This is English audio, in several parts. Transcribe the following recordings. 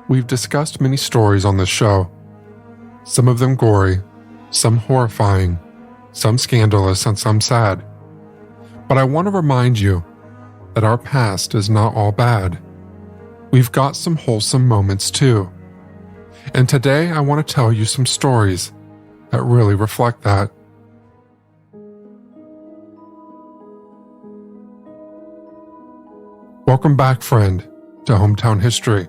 We've discussed many stories on this show, some of them gory, some horrifying, some scandalous, and some sad. But I want to remind you that our past is not all bad. We've got some wholesome moments too. And today I want to tell you some stories that really reflect that. Welcome back, friend, to Hometown History,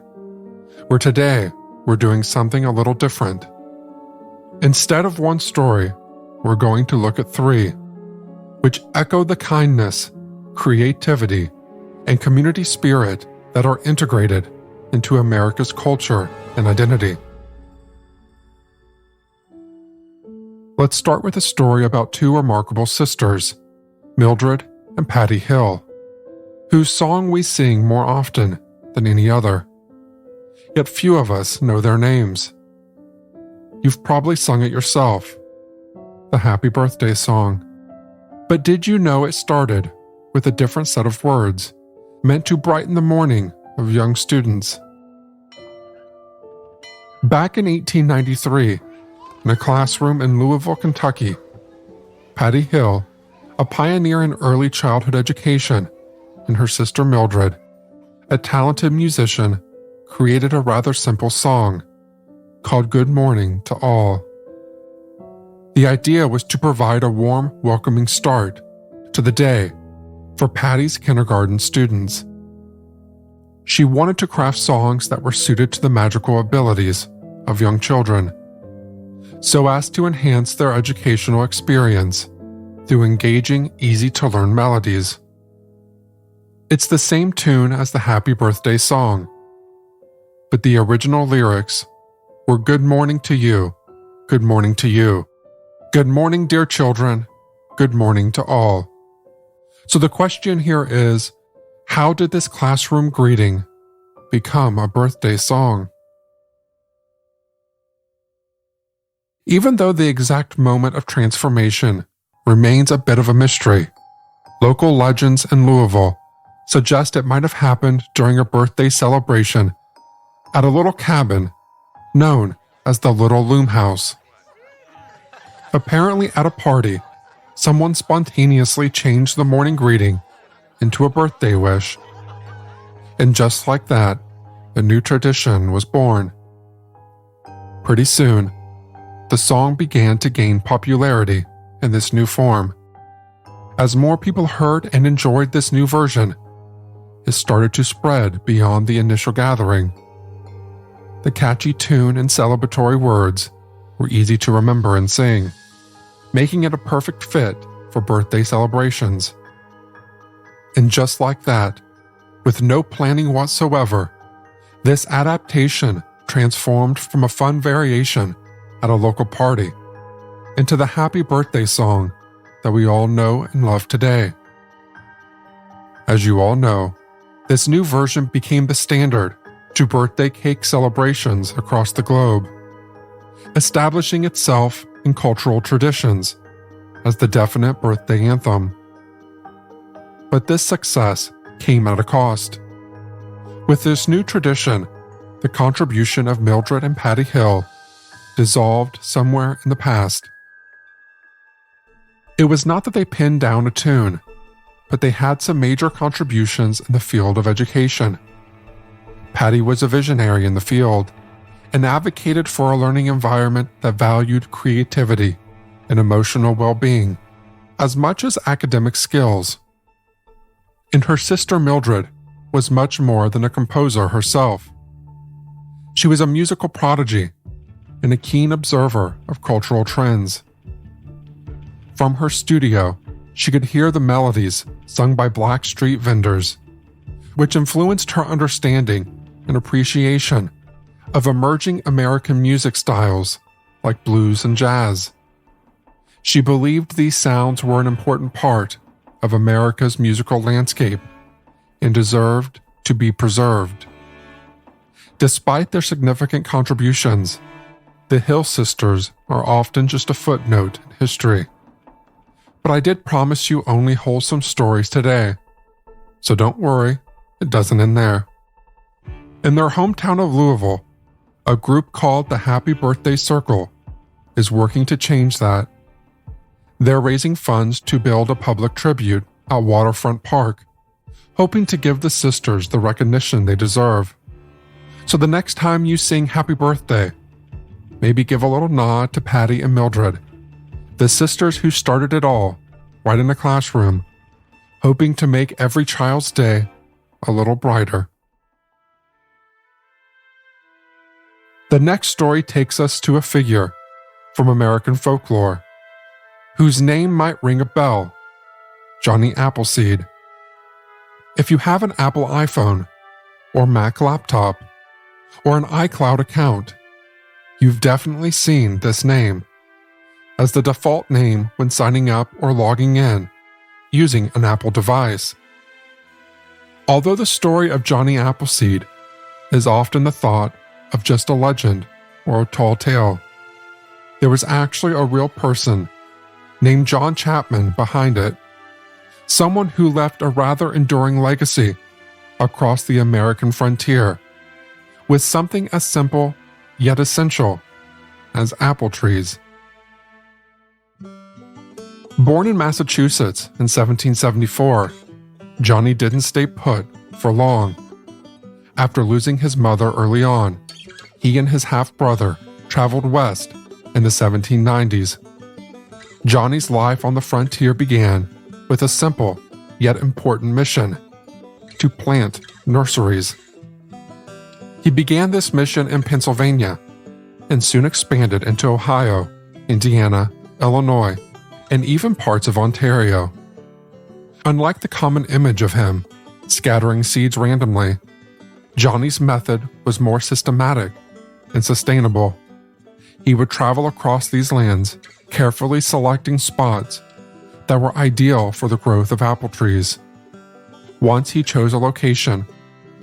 where today we're doing something a little different. Instead of one story, we're going to look at three, which echo the kindness, creativity, and community spirit that are integrated into America's culture and identity. Let's start with a story about two remarkable sisters, Mildred and Patty Hill, whose song we sing more often than any other. Yet few of us know their names. You've probably sung it yourself, the Happy Birthday song. But did you know it started with a different set of words, meant to brighten the morning of young students? Back in 1893, in a classroom in Louisville, Kentucky, Patty Hill, a pioneer in early childhood education, and her sister Mildred, a talented musician, created a rather simple song called Good Morning to All. The idea was to provide a warm, welcoming start to the day for Patty's kindergarten students. She wanted to craft songs that were suited to the magical abilities of young children, so as to enhance their educational experience through engaging, easy-to-learn melodies. It's the same tune as the Happy Birthday song, but the original lyrics were Good morning to you, good morning to you, good morning dear children, good morning to all. So the question here is, how did this classroom greeting become a birthday song? Even though the exact moment of transformation remains a bit of a mystery, local legends in Louisville suggest it might have happened during a birthday celebration at a little cabin known as the Little Loom House. Apparently at a party, someone spontaneously changed the morning greeting into a birthday wish. And just like that, a new tradition was born. Pretty soon, the song began to gain popularity in this new form. As more people heard and enjoyed this new version, it started to spread beyond the initial gathering. The catchy tune and celebratory words were easy to remember and sing, making it a perfect fit for birthday celebrations. And just like that, with no planning whatsoever, this adaptation transformed from a fun variation at a local party into the Happy Birthday song that we all know and love today. As you all know, this new version became the standard to birthday cake celebrations across the globe, establishing itself in cultural traditions as the definite birthday anthem. But this success came at a cost. With this new tradition, the contribution of Mildred and Patty Hill dissolved somewhere in the past. It was not that they pinned down a tune, but they had some major contributions in the field of education. Patty was a visionary in the field and advocated for a learning environment that valued creativity and emotional well-being as much as academic skills. And her sister Mildred was much more than a composer herself. She was a musical prodigy and a keen observer of cultural trends. From her studio, she could hear the melodies sung by Black street vendors, which influenced her understanding and appreciation of emerging American music styles like blues and jazz. She believed these sounds were an important part of America's musical landscape and deserved to be preserved. Despite their significant contributions, the Hill sisters are often just a footnote in history. But I did promise you only wholesome stories today, so don't worry, it doesn't end there. In their hometown of Louisville, A group called the Happy Birthday Circle is working to change that. They're raising funds to build a public tribute at Waterfront Park, hoping to give the sisters the recognition they deserve. So the next time you sing Happy Birthday, maybe give a little nod to Patty and Mildred, the sisters who started it all right in the classroom, hoping to make every child's day a little brighter. The next story takes us to a figure from American folklore, whose name might ring a bell: Johnny Appleseed. If you have an Apple iPhone, or Mac laptop, or an iCloud account, you've definitely seen this name as the default name when signing up or logging in using an Apple device. Although the story of Johnny Appleseed is often the thought of just a legend or a tall tale, there was actually a real person named John Chapman behind it, someone who left a rather enduring legacy across the American frontier with something as simple yet essential as apple trees. Born in Massachusetts in 1774, Johnny didn't stay put for long. After losing his mother early on, he and his half-brother traveled west in the 1790s. Johnny's life on the frontier began with a simple yet important mission: to plant nurseries. He began this mission in Pennsylvania and soon expanded into Ohio, Indiana, Illinois, and even parts of Ontario. Unlike the common image of him scattering seeds randomly, Johnny's method was more systematic and sustainable. He would travel across these lands, carefully selecting spots that were ideal for the growth of apple trees. Once he chose a location,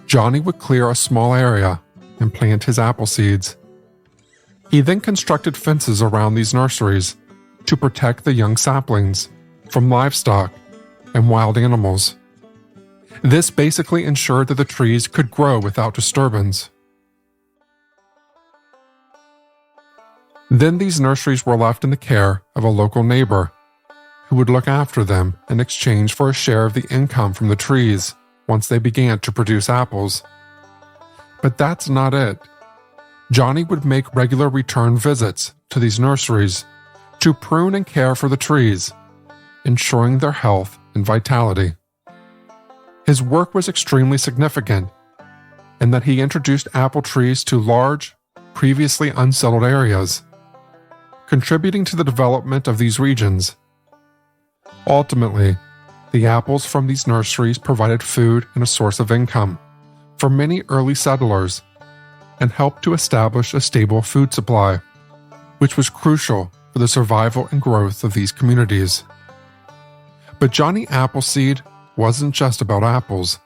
Johnny would clear a small area and plant his apple seeds. He then constructed fences around these nurseries to protect the young saplings from livestock and wild animals. This basically ensured that the trees could grow without disturbance. Then these nurseries were left in the care of a local neighbor who would look after them in exchange for a share of the income from the trees once they began to produce apples. But that's not it. Johnny would make regular return visits to these nurseries to prune and care for the trees, ensuring their health and vitality. His work was extremely significant in that he introduced apple trees to large, previously unsettled areas, contributing to the development of these regions. Ultimately, the apples from these nurseries provided food and a source of income for many early settlers and helped to establish a stable food supply, which was crucial for the survival and growth of these communities. But Johnny Appleseed wasn't just about apples.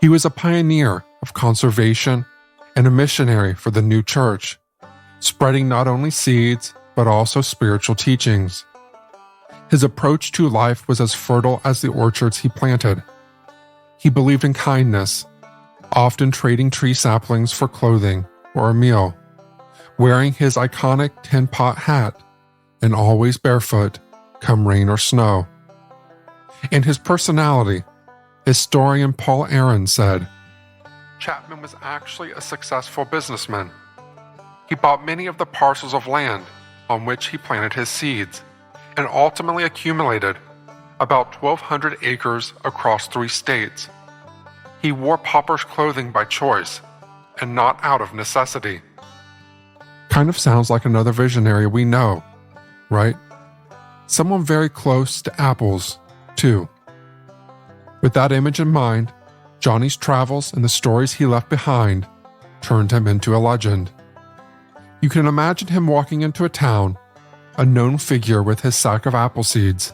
He was a pioneer of conservation and a missionary for the new church, spreading not only seeds but also spiritual teachings. His approach to life was as fertile as the orchards he planted. He believed in kindness, often trading tree saplings for clothing or a meal, wearing his iconic tin pot hat, and always barefoot, come rain or snow. In his personality, historian Paul Aaron said, "Chapman was actually a successful businessman. He bought many of the parcels of land on which he planted his seeds, and ultimately accumulated about 1,200 acres across 3 states. He wore pauper's clothing by choice, and not out of necessity." Kind of sounds like another visionary we know, right? Someone very close to apples, too. With that image in mind, Johnny's travels and the stories he left behind turned him into a legend. You can imagine him walking into a town, a known figure with his sack of apple seeds,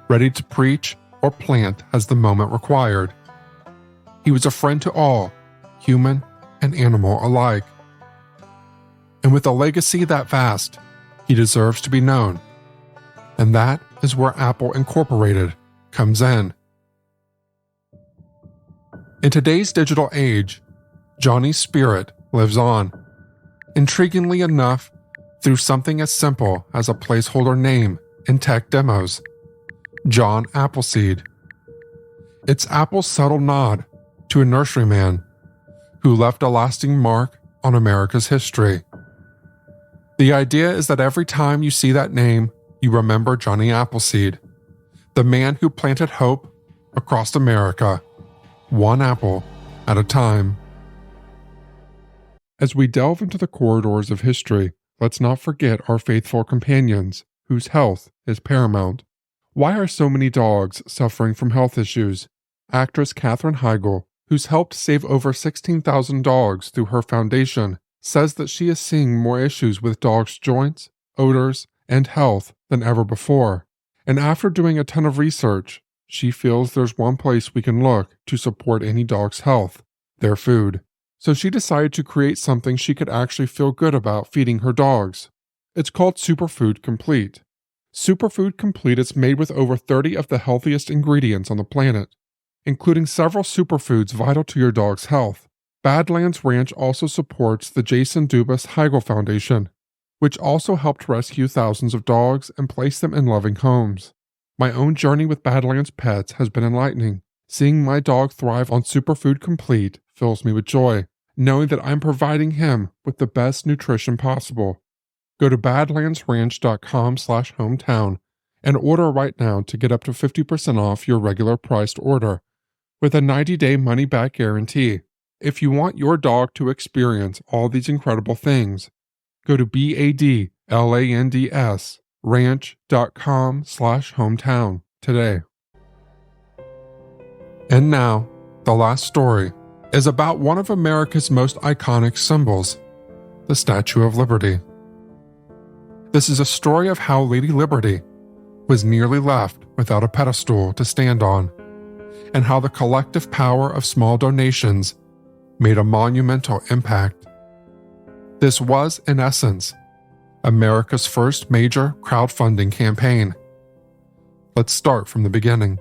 ready to preach or plant as the moment required. He was a friend to all, human and animal alike. And with a legacy that vast, he deserves to be known. And that is where Apple Incorporated comes in. In today's digital age, Johnny's spirit lives on, Intriguingly enough, through something as simple as a placeholder name in tech demos, John Appleseed. It's Apple's subtle nod to a nurseryman who left a lasting mark on America's history. The idea is that every time you see that name, you remember Johnny Appleseed, the man who planted hope across America, one apple at a time. As we delve into the corridors of history, let's not forget our faithful companions, whose health is paramount. Why are so many dogs suffering from health issues? Actress Katherine Heigl, who's helped save over 16,000 dogs through her foundation, says that she is seeing more issues with dogs' joints, odors, and health than ever before. And after doing a ton of research, she feels there's one place we can look to support any dog's health: their food. So she decided to create something she could actually feel good about feeding her dogs. It's called Superfood Complete. Superfood Complete is made with over 30 of the healthiest ingredients on the planet, including several superfoods vital to your dog's health. Badlands Ranch also supports the Jason Dubas Heigl Foundation, which also helped rescue thousands of dogs and place them in loving homes. My own journey with Badlands Pets has been enlightening. Seeing my dog thrive on Superfood Complete fills me with joy, knowing that I'm providing him with the best nutrition possible. Go to badlandsranch.com/hometown and order right now to get up to 50% off your regular priced order with a 90-day money-back guarantee. If you want your dog to experience all these incredible things, go to BADLANDS ranch.com/hometown today. And now, the last story is about one of America's most iconic symbols, the Statue of Liberty. This is a story of how Lady Liberty was nearly left without a pedestal to stand on, and how the collective power of small donations made a monumental impact. This was, in essence, America's first major crowdfunding campaign. Let's start from the beginning.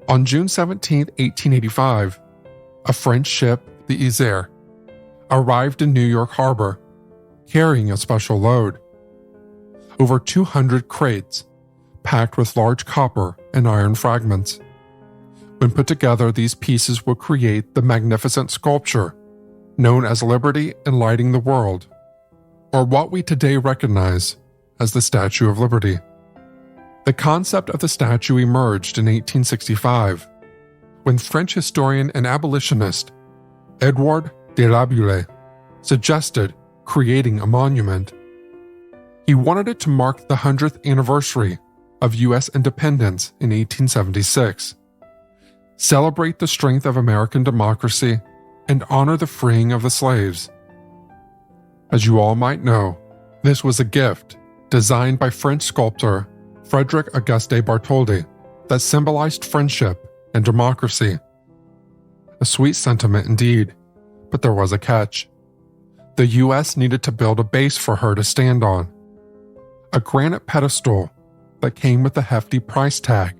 On June 17, 1885, a French ship, the Isère, arrived in New York Harbor, carrying a special load. Over 200 crates, packed with large copper and iron fragments. When put together, these pieces would create the magnificent sculpture known as Liberty Enlightening the World, or what we today recognize as the Statue of Liberty. The concept of the statue emerged in 1865, when French historian and abolitionist Edouard de Laboulaye suggested creating a monument. He wanted it to mark the 100th anniversary of U.S. independence in 1876, celebrate the strength of American democracy, and honor the freeing of the slaves. As you all might know, this was a gift designed by French sculptor Frédéric Auguste Bartholdi that symbolized friendship and democracy. A sweet sentiment indeed, but there was a catch. The U.S. needed to build a base for her to stand on. A granite pedestal that came with a hefty price tag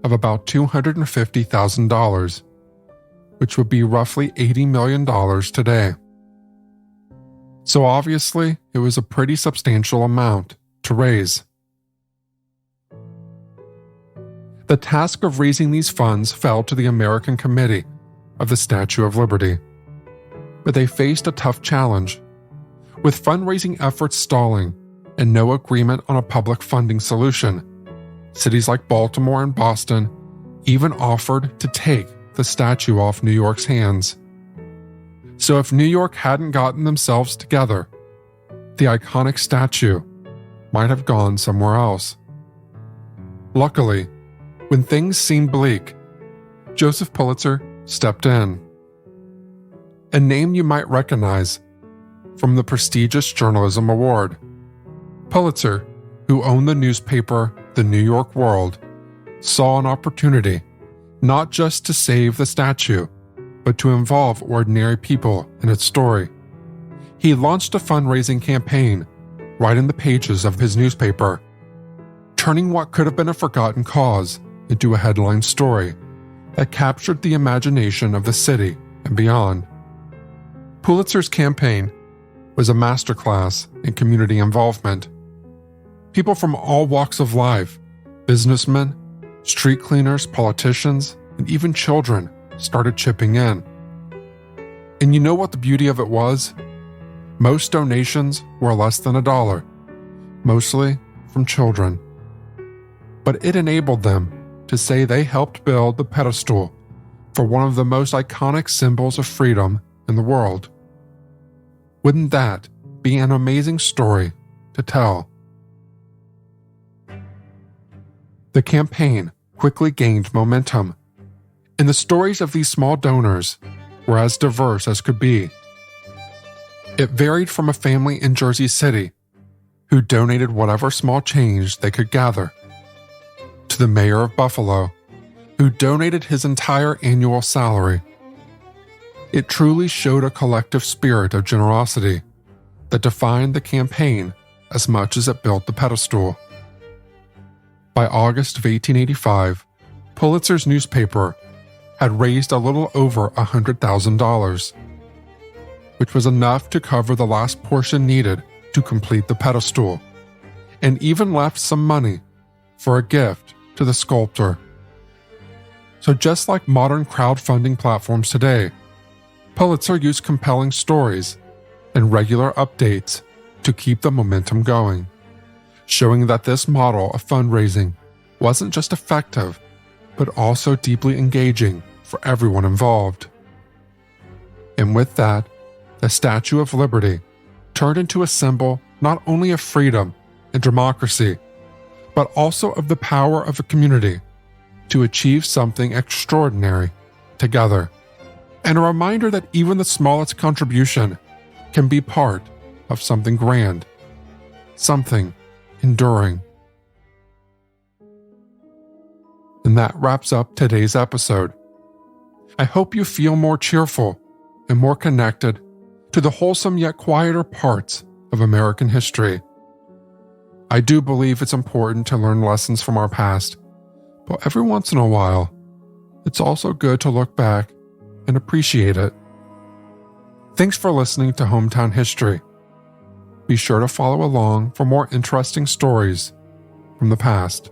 of about $250,000, which would be roughly $80 million today. So obviously, it was a pretty substantial amount to raise. The task of raising these funds fell to the American Committee of the Statue of Liberty, but they faced a tough challenge. With fundraising efforts stalling and no agreement on a public funding solution, cities like Baltimore and Boston even offered to take the statue off New York's hands. So if New York hadn't gotten themselves together, the iconic statue might have gone somewhere else. Luckily, when things seemed bleak, Joseph Pulitzer stepped in. A name you might recognize from the prestigious Journalism Award. Pulitzer, who owned the newspaper The New York World, saw an opportunity not just to save the statue, but to involve ordinary people in its story. He launched a fundraising campaign right in the pages of his newspaper, turning what could have been a forgotten cause into a headline story that captured the imagination of the city and beyond. Pulitzer's campaign was a masterclass in community involvement. People from all walks of life, businessmen, street cleaners, politicians, and even children started chipping in. And you know what the beauty of it was? Most donations were less than $1, mostly from children. But it enabled them to say they helped build the pedestal for one of the most iconic symbols of freedom in the world. Wouldn't that be an amazing story to tell? The campaign quickly gained momentum, and the stories of these small donors were as diverse as could be. It varied from a family in Jersey City who donated whatever small change they could gather, to the mayor of Buffalo who donated his entire annual salary. It truly showed a collective spirit of generosity that defined the campaign as much as it built the pedestal. By August of 1885, Pulitzer's newspaper had raised a little over $100,000, which was enough to cover the last portion needed to complete the pedestal, and even left some money for a gift to the sculptor. So just like modern crowdfunding platforms today, Pulitzer used compelling stories and regular updates to keep the momentum going, showing that this model of fundraising wasn't just effective, but also deeply engaging for everyone involved. And with that, the Statue of Liberty turned into a symbol not only of freedom and democracy, but also of the power of a community to achieve something extraordinary together, and a reminder that even the smallest contribution can be part of something grand, something enduring. And that wraps up today's episode. I hope you feel more cheerful and more connected to the wholesome yet quieter parts of American history. I do believe it's important to learn lessons from our past, but every once in a while, it's also good to look back and appreciate it. Thanks for listening to Hometown History. Be sure to follow along for more interesting stories from the past.